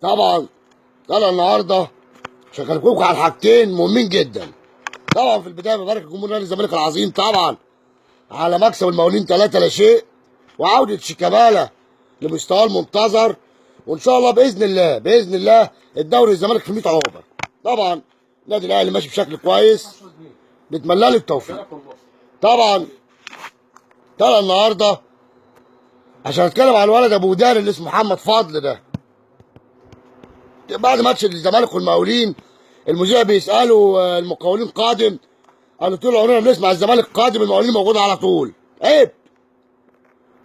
طبعا طلع النهارده عشان كلمكم على حاجتين مهمين جدا. طبعا في البدايه ببارك لجمهور نادي الزمالك العظيم طبعا على مكسب المقاولين 3 لا شيء، وعوده شيكابالا لمستواه المنتظر، وان شاء الله باذن الله الدوري الزمالك في 100 عقبه. طبعا النادي الاهلي ماشي بشكل كويس، نتمنى له التوفيق. طبعا طلع النهارده عشان اتكلم على الولد ابو ودان اللي اسمه محمد فضل ده. بعد ماتش الزمالك والمقاولين المذيع بيساله المقاولين قادم؟ قالوا طول عمرنا بنسمع الزمالك قادم، المقاولين موجوده على طول. عيب.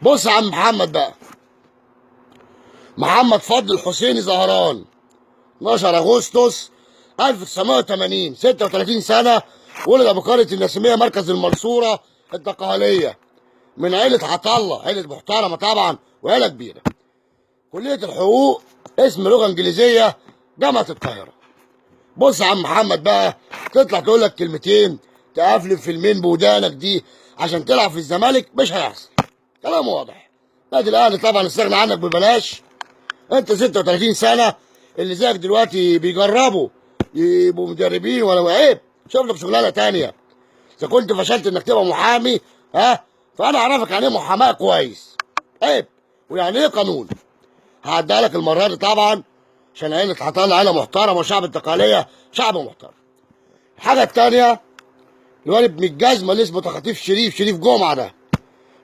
بص يا عم محمد بقى، محمد فضل الحسيني زهران 12 اغسطس 1980، 36 سنه، ولد ابو قريه النسيميه مركز المنصوره الدقهليه، من عيله عطله، عيله محترمه طبعا وعيله كبيره. كليه الحقوق، اسم لغه انجليزيه، جامعه القاهره. بص يا عم محمد بقى، تطلع تقول لك كلمتين تقفل فيلمين بودانك دي عشان تلعب في الزمالك مش هيحصل. كلام واضح. نادي الاهلي طبعا استغنى عنك ببلاش. انت 36 سنه، اللي زيك دلوقتي بيجربوا يبقوا مدربين ولا عيب. شوف لك شغلانه تانيه. اذا كنت فشلت انك تبقى محامي، فانا اعرفك يعني ايه محاماه كويس. عيب. ويعني ايه قانون. هعديها لك المره دي طبعا عشان عيله عطله عيله محترمه، وشعب التقاليه شعب محترم. الحاجه التانيه، الواد ابن الجزمه اللي اسمه تخطيف شريف جمعه ده،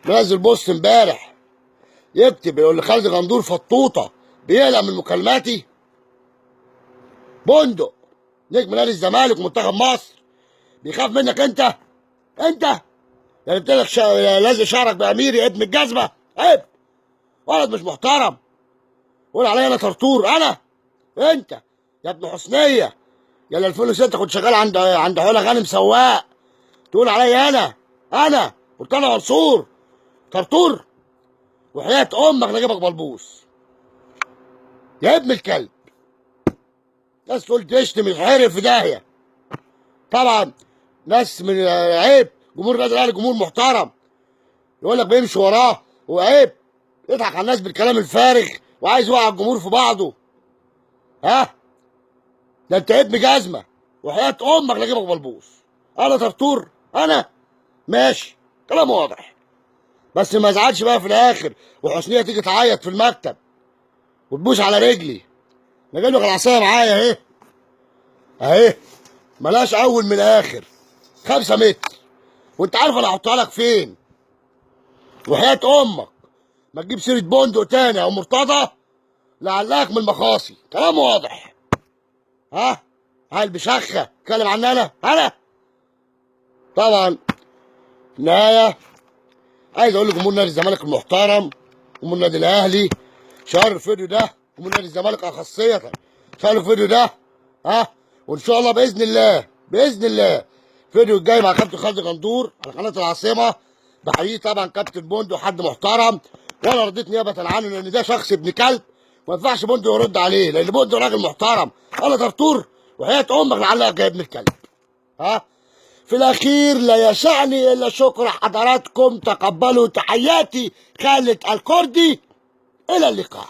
منزل بوست امبارح يكتب يقول لخالد غندور فطوطه بيقلق من مكالماتي. بندق نجم نادي الزمالك ومنتخب مصر بيخاف منك انت؟ انت يعني بتقول لك لازق شعرك باميري يا ابن الجزمه. عيب. ولد مش محترم. قول عليا انا طرطور انا؟ انت يا ابن حسنيه يا اللي 2006 كنت شغال عند حوله غانم سواق، تقول عليا انا مرتضى منصور طرطور؟ وحياه امك نجيبك بلبوس يا ابن الكلب. ناس تقول تشتم الحرف في داهيه. طبعا ناس من عيب. جمهور النادي الاهلي جمهور محترم، يقول لك بيمشي وراه، وعيب يضحك على الناس بالكلام الفارغ وعايز يوقع الجمهور في بعضه. ده انت ابن جزمه وحياه امك نجيبك بلبوس. انا طرطور انا؟ ماشي، كلام واضح. بس ما ازعلش بقى في الاخر وحسنيه تيجي تعيط في المكتب وتبوس على رجلي. انا جايب لك العصايه معايا اهي ملهاش اول من اخر، 5 متر، وانت عارف انا هحطها لك فين. وحياه امك ما تجيب سيره بندق تاني او مرتضى لعلقك من المخاصي. كلام واضح. هل بشخه اتكلم عن انا طبعا. في النهايه عايز اقول لجمهور نادي الزمالك المحترم، جمهور النادي الاهلي، شهر الفيديو ده جمهور نادي الزمالك اخصيه شهر الفيديو ده. وان شاء الله باذن الله الفيديو الجاي مع كابتن خالد غندور على قناه العاصمه. بحييه طبعا كابتن بوندو، حد محترم، وانا رضيت نيابه عنه لان ده شخص ابن كلب ما ينفعش بوندو يرد عليه، لان بوندو راجل محترم. انا طرطور وحياه امك لعلقك يا ابن الكلب. في الأخير لا يسعني إلا شكر حضراتكم. تقبلوا تحياتي خالد الكردي. إلى اللقاء.